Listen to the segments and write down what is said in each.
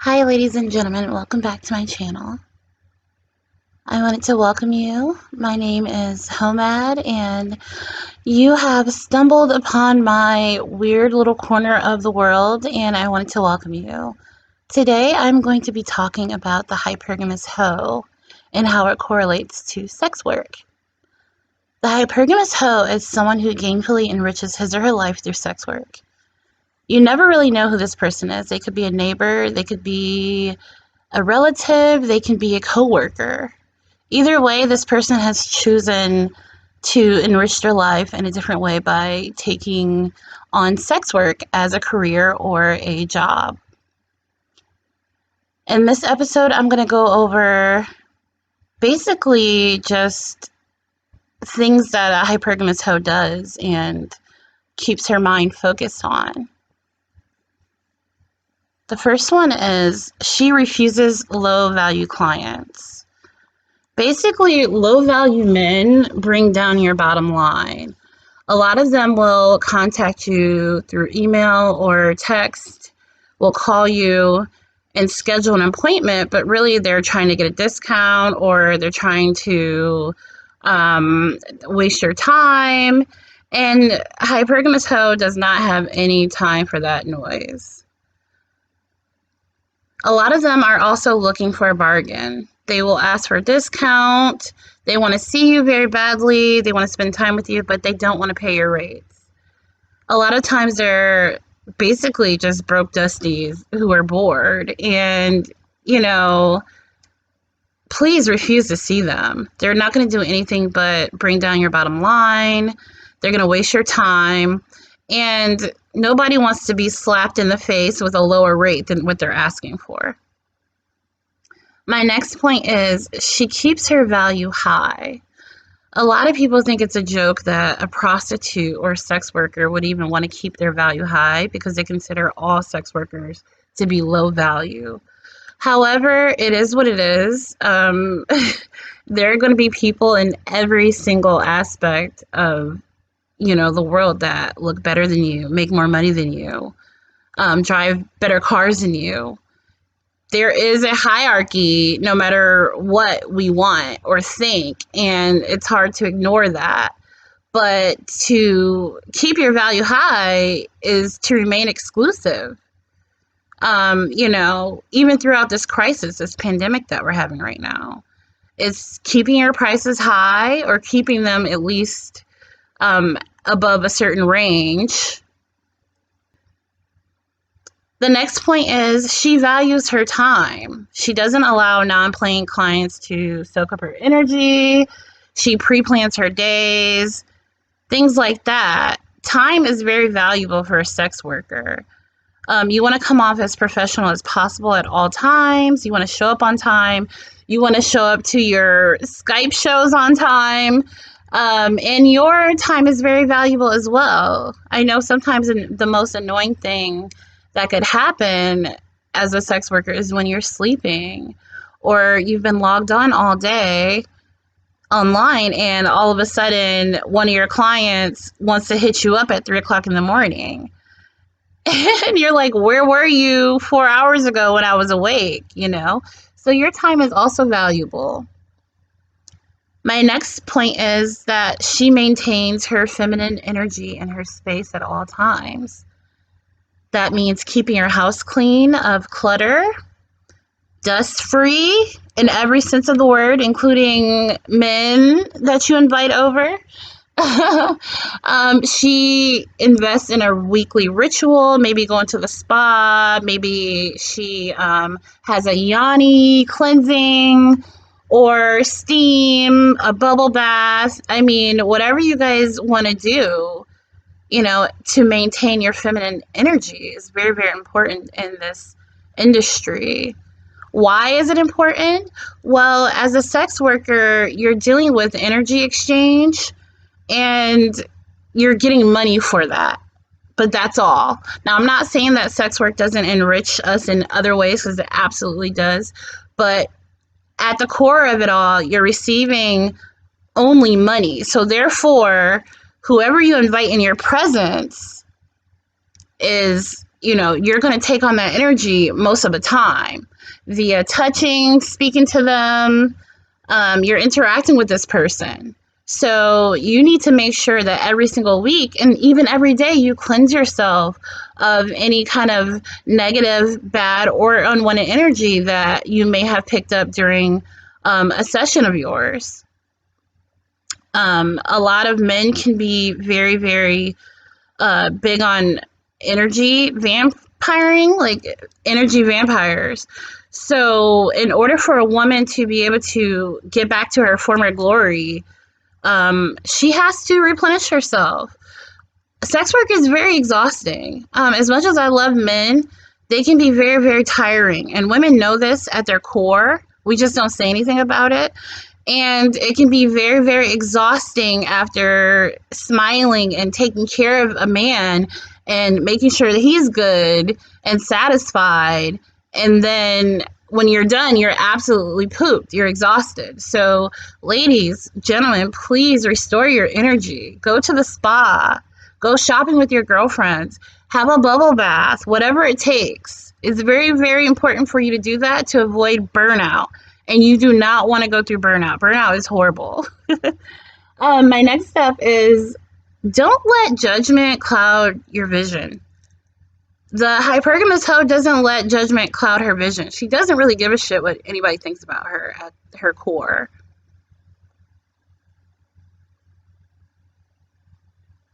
Hi ladies and gentlemen, welcome back to my channel. I wanted to welcome you. My name is Homad and you have stumbled upon my weird little corner of the world and I wanted to welcome you. Today I'm going to be talking about the Hypergamous Hoe and how it correlates to sex work. The Hypergamous Hoe is someone who gainfully enriches his or her life through sex work. You never really know who this person is. They could be a neighbor, they could be a relative, they can be a coworker. Either way, this person has chosen to enrich their life in a different way by taking on sex work as a career or a job. In this episode, I'm going to go over basically just things that a hypergamous hoe does and keeps her mind focused on. The first one is she refuses low-value clients. Basically, low-value men bring down your bottom line. A lot of them will contact you through email or text, will call you and schedule an appointment, but really they're trying to get a discount or they're trying to waste your time. And Hypergamous Hoe does not have any time for that noise. A lot of them are also looking for a bargain. They will ask for a discount. They want to see you very badly. They want to spend time with you, but they don't want to pay your rates. A lot of times they're basically just broke dusties who are bored and, please refuse to see them. They're not going to do anything but bring down your bottom line. They're going to waste your time. And nobody wants to be slapped in the face with a lower rate than what they're asking for. My next point is she keeps her value high. A lot of people think it's a joke that a prostitute or a sex worker would even want to keep their value high because they consider all sex workers to be low value. However, it is what it is. There are going to be people in every single aspect of the world that look better than you, make more money than you, drive better cars than you. There is a hierarchy no matter what we want or think, and it's hard to ignore that. But to keep your value high is to remain exclusive. Even throughout this crisis, this pandemic that we're having right now, it's keeping your prices high or keeping them at least above a certain range. The next point is she values her time. She doesn't allow non-paying clients to soak up her energy. She pre-plans her days, things like that. Time is very valuable for a sex worker. You want to come off as professional as possible at all times. You want to show up on time. You want to show up to your Skype shows on time. And your time is very valuable as well. I know sometimes the most annoying thing that could happen as a sex worker is when you're sleeping or you've been logged on all day online and all of a sudden one of your clients wants to hit you up at 3 o'clock in the morning. And you're like, where were you 4 hours ago when I was awake, So your time is also valuable. My next point is that she maintains her feminine energy in her space at all times. That means keeping your house clean of clutter, dust-free in every sense of the word, including men that you invite over. She invests in a weekly ritual, maybe going to the spa, maybe she has a yoni cleansing or steam, a bubble bath. I mean, whatever you guys want to do, to maintain your feminine energy is very, very important in this industry. Why is it important? Well, as a sex worker, you're dealing with energy exchange and you're getting money for that. But that's all. Now, I'm not saying that sex work doesn't enrich us in other ways, because it absolutely does. But at the core of it all, you're receiving only money. So therefore, whoever you invite in your presence is you're going to take on that energy most of the time via touching, speaking to them. You're interacting with this person. So you need to make sure that every single week and even every day you cleanse yourself of any kind of negative, bad, or unwanted energy that you may have picked up during a session of yours. A lot of men can be very, very big on energy vampiring, like energy vampires. So in order for a woman to be able to get back to her former glory, she has to replenish herself. Sex work is very exhausting. As much as I love men, they can be very, very tiring. And women know this at their core. We just don't say anything about it. And it can be very, very exhausting after smiling and taking care of a man and making sure that he's good and satisfied. And then when you're done, you're absolutely pooped. You're exhausted. So, ladies, gentlemen, please restore your energy. Go to the spa. Go shopping with your girlfriends. Have a bubble bath. Whatever it takes. It's very, very important for you to do that to avoid burnout. And you do not want to go through burnout. Burnout is horrible. My next step is don't let judgment cloud your vision. The Hypergamous Hoe doesn't let judgment cloud her vision. She doesn't really give a shit what anybody thinks about her at her core.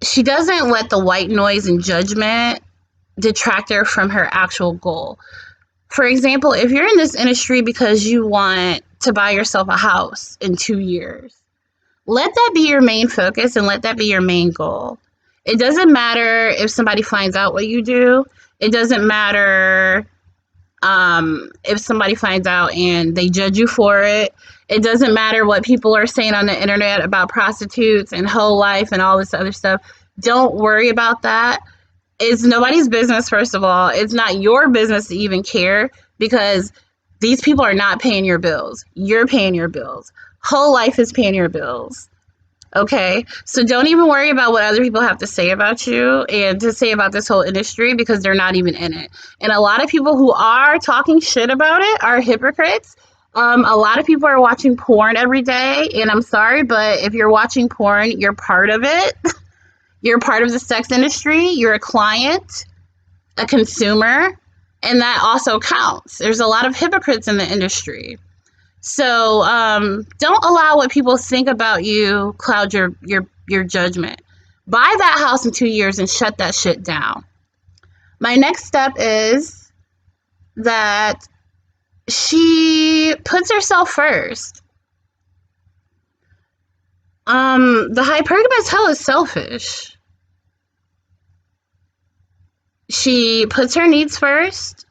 She doesn't let the white noise and judgment detract her from her actual goal. For example, if you're in this industry because you want to buy yourself a house in 2 years, let that be your main focus and let that be your main goal. It doesn't matter if somebody finds out what you do. It doesn't matter if somebody finds out and they judge you for it. It doesn't matter what people are saying on the internet about prostitutes and whole life and all this other stuff. Don't worry about that. It's nobody's business, first of all. It's not your business to even care because these people are not paying your bills. You're paying your bills. Whole life is paying your bills. Okay? So don't even worry about what other people have to say about you and to say about this whole industry because they're not even in it. And a lot of people who are talking shit about it are hypocrites. A lot of people are watching porn every day. And I'm sorry, but if you're watching porn, you're part of it. You're part of the sex industry. You're a client, a consumer, and that also counts. There's a lot of hypocrites in the industry. So don't allow what people think about you cloud your judgment. Buy that house in 2 years and shut that shit down. My next step is that she puts herself first. The Hypergamous Hoe is selfish. She puts her needs first.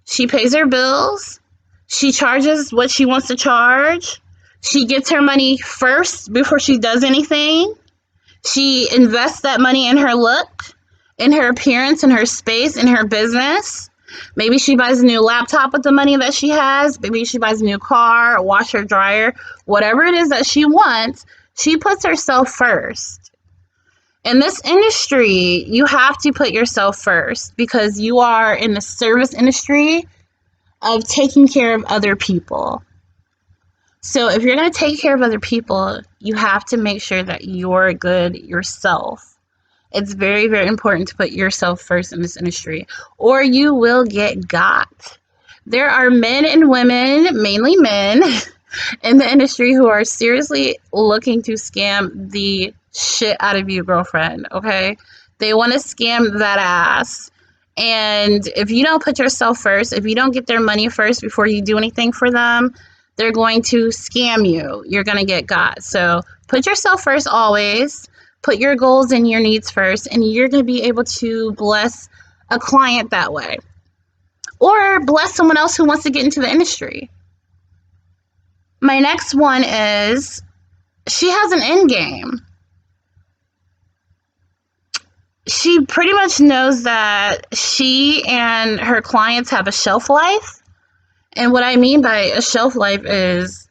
She pays her bills. She charges what she wants to charge. She gets her money first before she does anything. She invests that money in her look, in her appearance, in her space, in her business. Maybe she buys a new laptop with the money that she has. Maybe she buys a new car, a washer, dryer, whatever it is that she wants. She puts herself first. In this industry, you have to put yourself first because you are in the service industry of taking care of other people. So if you're going to take care of other people, you have to make sure that you're good yourself. It's very, very important to put yourself first in this industry, or you will get got. There are men and women, mainly men, in the industry who are seriously looking to scam the shit out of you, girlfriend, okay? They want to scam that ass. And if you don't put yourself first, if you don't get their money first before you do anything for them, they're going to scam you. You're going to get got. So put yourself first always. Put your goals and your needs first, and you're going to be able to bless a client that way. Or bless someone else who wants to get into the industry. My next one is she has an end game. She pretty much knows that she and her clients have a shelf life. And what I mean by a shelf life is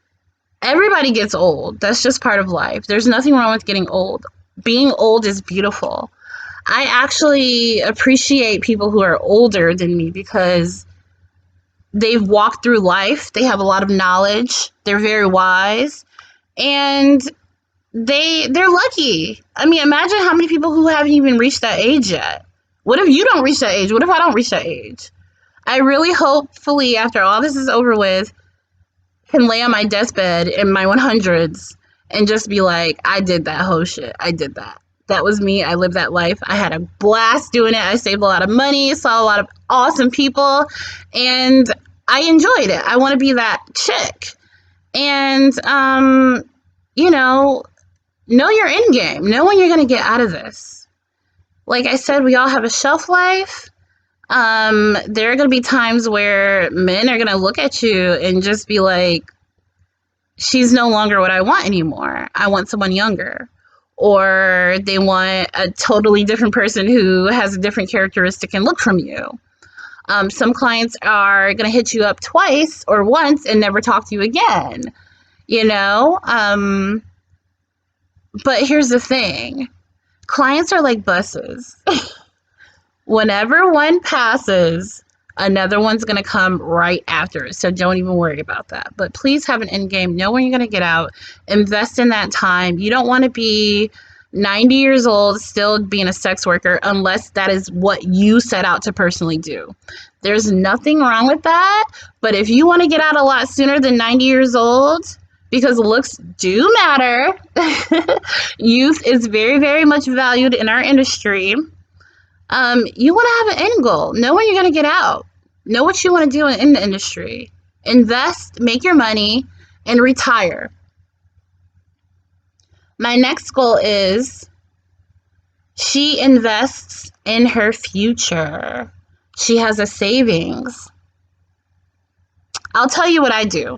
everybody gets old. That's just part of life. There's nothing wrong with getting old. Being old is beautiful. I actually appreciate people who are older than me because they've walked through life. They have a lot of knowledge. They're very wise, and they're lucky. I mean, imagine how many people who haven't even reached that age yet. What if you don't reach that age? What if I don't reach that age? I really hopefully after all this is over with can lay on my deathbed in my 100s and just be like, I did that whole shit. I did that. That was me. I lived that life. I had a blast doing it. I saved a lot of money, saw a lot of awesome people, and I enjoyed it. I want to be that chick. And, you know your end game. Know when you're going to get out of this. Like I said, we all have a shelf life. There are going to be times where men are going to look at you and just be like, she's no longer what I want anymore. I want someone younger. Or they want a totally different person who has a different characteristic and look from you. Some clients are going to hit you up twice or once and never talk to you again, you know? But here's the thing. Clients are like buses. Whenever one passes, another one's going to come right after it. So don't even worry about that. But please have an end game. Know when you're going to get out. Invest in that time. You don't want to be 90 years old still being a sex worker unless that is what you set out to personally do. There's nothing wrong with that. But if you want to get out a lot sooner than 90 years old, because looks do matter, youth is very, very much valued in our industry. You want to have an end goal. Know when you're going to get out. Know what you want to do in the industry. Invest, make your money, and retire. My next goal is she invests in her future. She has a savings. I'll tell you what I do.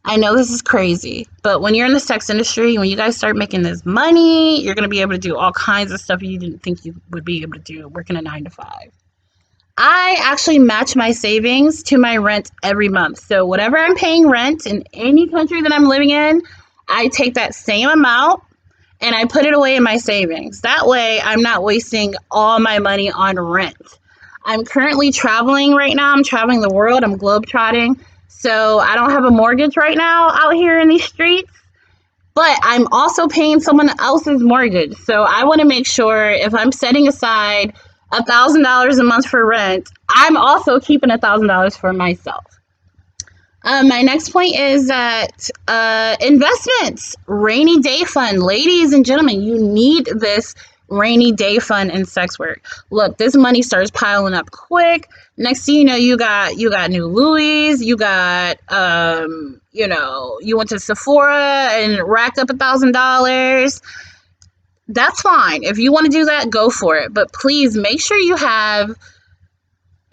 I know this is crazy, but when you're in the sex industry, when you guys start making this money, you're going to be able to do all kinds of stuff you didn't think you would be able to do working a 9 to 5. I actually match my savings to my rent every month. So whatever I'm paying rent in any country that I'm living in, I take that same amount and I put it away in my savings. That way I'm not wasting all my money on rent. I'm currently traveling right now. I'm traveling the world. I'm globetrotting. So I don't have a mortgage right now out here in these streets, but I'm also paying someone else's mortgage. So I want to make sure if I'm setting aside $1,000 a month for rent, I'm also keeping $1,000 for myself. My next point is that investments, rainy day fund. Ladies and gentlemen, you need this rainy day fund in sex work. Look, this money starts piling up quick. Next thing you know, you got new Louis, you got you went to Sephora and racked up $1,000. That's fine. If you want to do that, go for it. But please make sure you have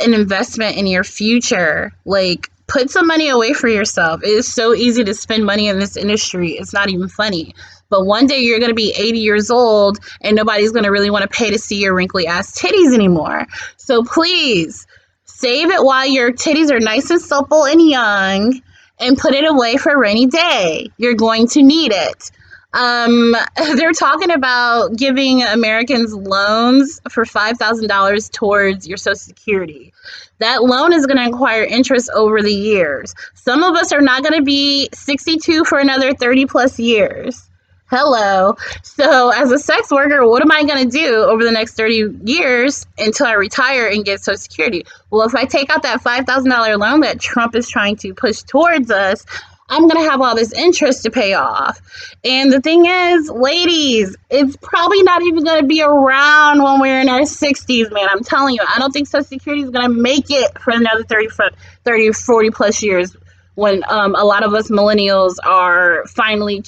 an investment in your future. Like, put some money away for yourself. It is so easy to spend money in this industry. It's not even funny. But one day you're going to be 80 years old and nobody's going to really want to pay to see your wrinkly ass titties anymore. So please save it while your titties are nice and supple and young and put it away for a rainy day. You're going to need it. They're talking about giving Americans loans for $5,000 towards your Social Security. That loan is going to acquire interest over the years. Some of us are not going to be 62 for another 30 plus years. Hello. So as a sex worker, what am I going to do over the next 30 years until I retire and get Social Security? Well, if I take out that $5,000 loan that Trump is trying to push towards us, I'm going to have all this interest to pay off. And the thing is, ladies, it's probably not even going to be around when we're in our 60s, man. I'm telling you, I don't think Social Security is going to make it for another 30, 40 plus years when a lot of us millennials are finally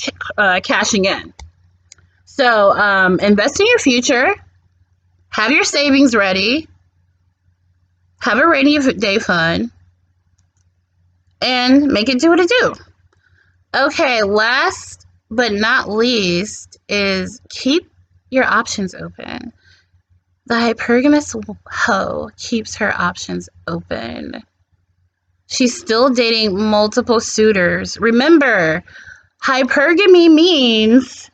cashing in. So invest in your future. Have your savings ready. Have a rainy day fund. And make it do what it do. Okay, last but not least is keep your options open. The Hypergamous Hoe keeps her options open. She's still dating multiple suitors. Remember, hypergamy means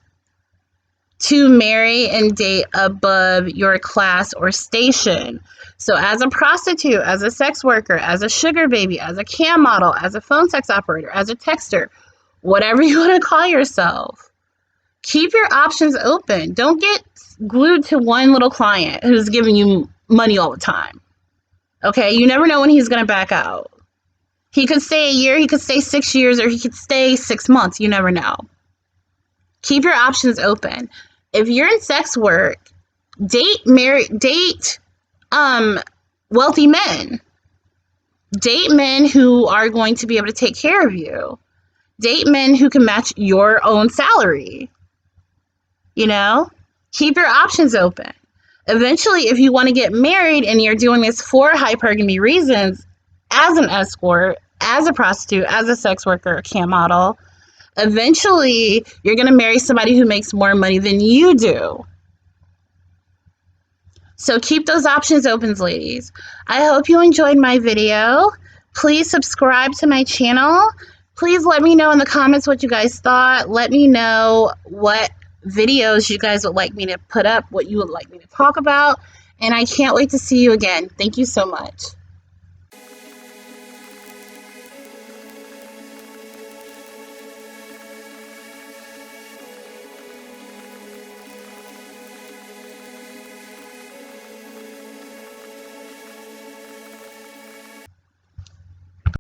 to marry and date above your class or station. So as a prostitute, as a sex worker, as a sugar baby, as a cam model, as a phone sex operator, as a texter, whatever you want to call yourself, keep your options open. Don't get glued to one little client who's giving you money all the time. Okay, you never know when he's going to back out. He could stay a year, he could stay 6 years, or he could stay 6 months. You never know. Keep your options open. If you're in sex work, date wealthy men. Date men who are going to be able to take care of you. Date men who can match your own salary. You know, keep your options open. Eventually, if you want to get married and you're doing this for hypergamy reasons, as an escort, as a prostitute, as a sex worker, a cam model, eventually you're going to marry somebody who makes more money than you do. So keep those options open, ladies. I hope you enjoyed my video. Please subscribe to my channel. Please let me know in the comments what you guys thought. Let me know what videos you guys would like me to put up, what you would like me to talk about. And I can't wait to see you again. Thank you so much.